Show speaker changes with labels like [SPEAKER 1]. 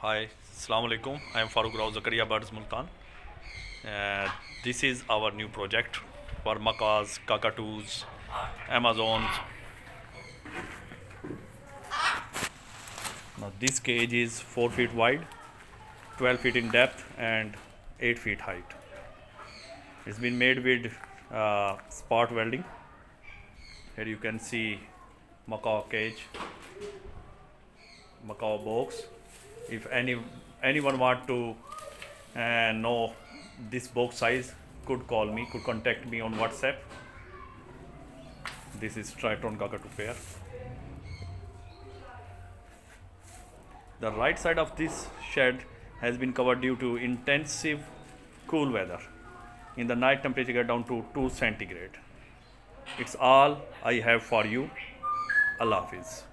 [SPEAKER 1] Hi, Assalamu alaikum. I am Faruqrao, Zakarya Birds Multan. Uh, this is our new project for macaws, cockatoos, Amazons. Now this cage is 4 feet wide, 12 feet in depth, and 8 feet height. It's been made with spot welding. Here you can see macaw cage, macaw box. If anyone want to know this box size, could call me, could contact me on WhatsApp. This is Triton cockatoo pair. The right side of this shed has been covered due to intensive cool weather. In the night, temperature get down to 2 centigrade. It's all I have for you. Allah Hafiz.